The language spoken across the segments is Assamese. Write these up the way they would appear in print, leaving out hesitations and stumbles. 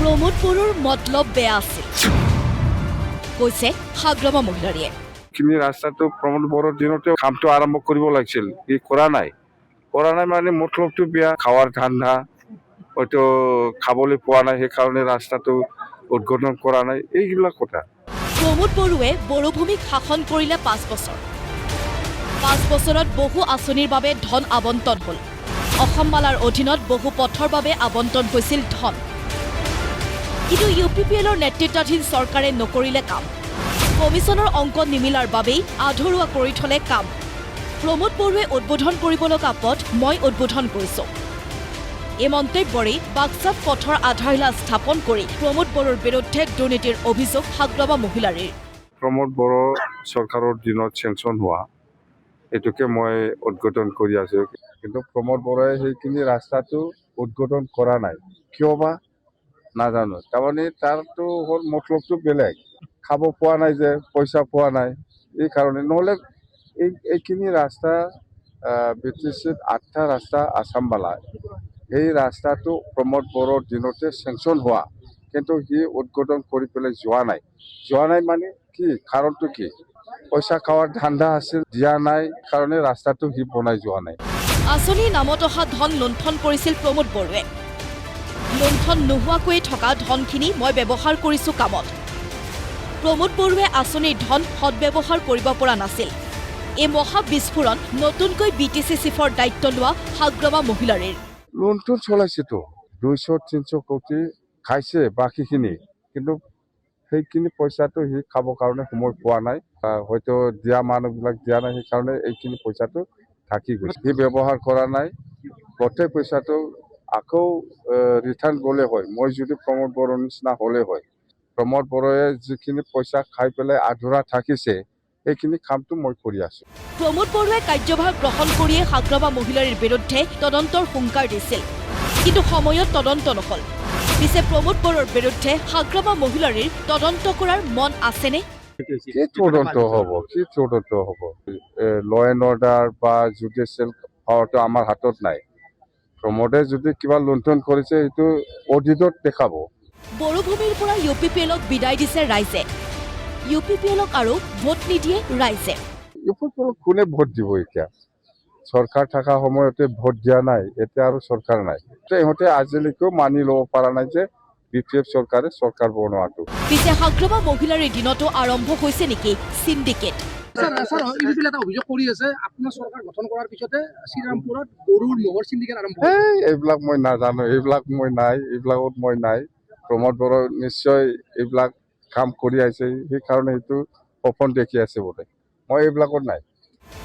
প্ৰমোদ বড়োৰ মতলব বেয়া আছিল কৈছে হাগ্ৰামা মহিলাৰীয়ে। কিন্তু ৰাস্তাটো প্ৰমোদ বড়োৰ দিনতে কামটো আৰম্ভ কৰিব লাগিছিল, ই কৰা নাই মানে মতলবটো বেয়া, খাৱাৰ ধান্দা হয়তো খাবলৈ পোৱা নাই, সেইকাৰণে ৰাস্তাটো উদ্বোধন কৰা নাই, এইবিলাক কথা। প্ৰমোদ বড়োৱে বড়োভূমিক শাসন কৰিলে 5 বছৰ। 5 বছৰত বহু আঁচনিৰ বাবে ধন আবণ্টন হ'ল। অসমমালাৰ অধীনত বহু পথৰ বাবে আবণ্টন হৈছিল ধন। কিন্তু UPPLৰ নেতৃত্বাধীন চৰকাৰে নকৰিলে কাম। কমিছনৰ অংক নিমিলাৰ বাবেই আধৰুৱা কৰি থলে কাম। প্ৰমোদ বড়োৱে উদ্বোধন কৰিব লগা পথ মই উদ্বোধন কৰিছোঁ। এই মন্তব্যৰে বাক্সাত পথৰ আধাৰশিলা স্থাপন কৰি প্ৰমোদ বড়োৰ বিৰুদ্ধে দুৰ্নীতিৰ অভিযোগ হাগ্ৰামা মহিলাৰীৰ। প্ৰমোদ বড়ো চৰকাৰৰ দিনত চেংচন হোৱা এইটোকে মই উদ্বোধন কৰি আছো, কিন্তু প্ৰমোদ বড়োৱে সেইখিনি ৰাস্তাটো উদ্বোধন কৰা নাই, কিয় বা নাজানো। তাৰমানে তাৰতো হ'ল মতলবটো বেলেগ, খাব পোৱা নাই যে, পইচা পোৱা নাই, এই কাৰণে। নহ'লে এইখিনি ৰাস্তা BTCত 8টা ৰাস্তা আছামবালা, এই ৰাস্তাটো প্ৰমোদ বড়োৰ দিনতে চেংচন হোৱা, কিন্তু সি উদ্বোধন কৰি পেলাই যোৱা নাই মানে কি কাৰণটো কি? পইচা খাৱাৰ ধান্দা আছিল, দিয়া নাই কাৰণে ৰাস্তাটো সি বনাই যোৱা নাই। আঁচনিৰ নামত অহা ধন লুণ্ঠন কৰিছিল প্ৰমোদ বড়োৱে। লুণ্ঠন নোহোৱাকৈয়ে থকা ধনখিনি মই ব্যৱহাৰ কৰিছোঁ কামত। প্ৰমোদ বড়োৱে আঁচনিৰ ধন সদব্যৱহাৰ কৰিব পৰা নাছিল। এই মহা বিস্ফোৰণ নতুনকৈ BTC চিফৰ দায়িত্ব লোৱা হাগ্ৰামা মহিলাৰীৰ। লুণ্ঠন চলাইছেতো, 200-300 কোটি খাইছে বাকীখিনি, কিন্তু সেইখিনি পইচাটো সি খাবৰ কাৰণে সময় পোৱা নাই, হয়তো দিয়া মানুহবিলাক দিয়া নাই, সেইকাৰণে এইখিনি পইচাটো থাকি গৈছে। সি ব্যৱহাৰ কৰা নাই, গোটেই পইচাটো আকৌ ৰিটাৰ্ণ গ'লে হয়। মই যদি প্ৰমোদ বড়োৰ নিচিনা হ'লে হয়, প্ৰমোদ বড়োৱে যিখিনি পইচা খাই পেলাই আধৰুৱা থাকিছে, সেইখিনি কামটো মই কৰি আছো। প্ৰমোদ বড়োৱে কাৰ্যভাৰ গ্ৰহণ কৰিয়ে হাগ্ৰামা মহিলাৰীৰ বিৰুদ্ধে তদন্তৰ হুংকাৰ দিছিল, কিন্তু সময়ত তদন্ত নহল। পিছে প্ৰমোদ বড়োৰ বিৰুদ্ধে হাগ্ৰামা মহিলাৰীৰ তদন্ত কৰাৰ মন আছেনে? কি তদন্ত হ'ব? ল এণ্ড অৰ্ডাৰ বা জুডিচিয়েল পাৱাৰটো আমাৰ হাতত নাই। প্ৰমোদে যদি কিবা লুণ্ঠন কৰিছে, সেইটো অডিটত দেখাব। বড়োভূমিৰ পৰা UPPLক বিদায় দিছে ৰাইজে। UPPLক আৰু ভোট নিদিয়ে ৰাইজে। UPPLক কোনে ভোট দিব? এতিয়া চৰকাৰ থকা সময়তে ভোট দিয়া নাই, এতিয়া আৰু চৰকাৰ নাই। ইহঁতে আজিলৈকেও মানি ল'ব পৰা নাই যে BPF চৰকাৰে চৰকাৰ বনোৱাটো। পিছে হাগ্ৰামা মহিলাৰীৰ দিনতো আৰম্ভ হৈছে নেকি চিণ্ডিকেট? এটা অভিযোগ কৰি আছে, আপোনাৰ চৰকাৰ গঠন কৰাৰ পিছতে শ্ৰীৰামপুৰত গৰুৰ মহৰ চিণ্ডিকেট আৰম্ভ। এইবিলাক মই নাজানো, এইবিলাকত মই নাই। প্ৰমোদ বড়ো নিশ্চয় এইবিলাক কাম কৰি আছে, সেইকাৰণে সেইটো সপোন দেখি আছে বোলে। মই এইবিলাকত নাই।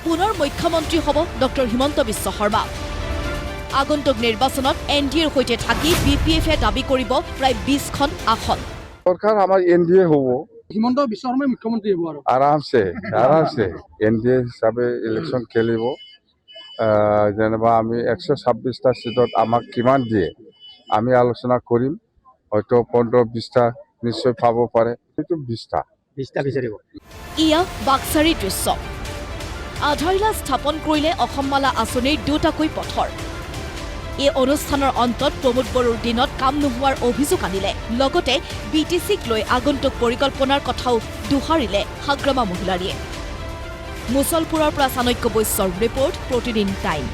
পুনৰ মুখ্যমন্ত্ৰী হ'ব ডক্টৰ হিমন্ত বিশ্ব শৰ্মা। আগন্তুক নিৰ্বাচনত NDAৰ সৈতে থাকি BPFে দাবী কৰিব প্ৰায় 20খন আসন। চৰকাৰ আমাৰ NDA হ'ব, হিমন্ত বিশ্ব শৰ্মাই মুখ্যমন্ত্ৰী হ'ব আৰু আৰামছে NDA হিচাপে ইলেকশ্যন খেলিব। যেনিবা আমি 126টা চিটত আমাক কিমান দিয়ে আমি আলোচনা কৰিম, হয়তো 15-20টা নিশ্চয় পাব পাৰে, সেইটো 20টা বিচাৰিব। ইয়া বাক্সাৰী দৃশ্য। আধাৰশিলা স্থাপন কৰিলে অসমমালা আঁচনিৰ দুটাকৈ পথৰ। এই অনুষ্ঠানৰ অন্তত প্ৰমোদ বড়োৰ দিনত কাম নোহোৱাৰ অভিযোগ আনিলে, লগতে BTCক লৈ আগন্তুক পৰিকল্পনাৰ কথাও দোহাৰিলে হাগ্ৰামা মহিলাৰীয়ে। মুছলপুৰৰ পৰা চাণক্য বৈশ্যৰ ৰিপৰ্ট, প্ৰতিদিন টাইম।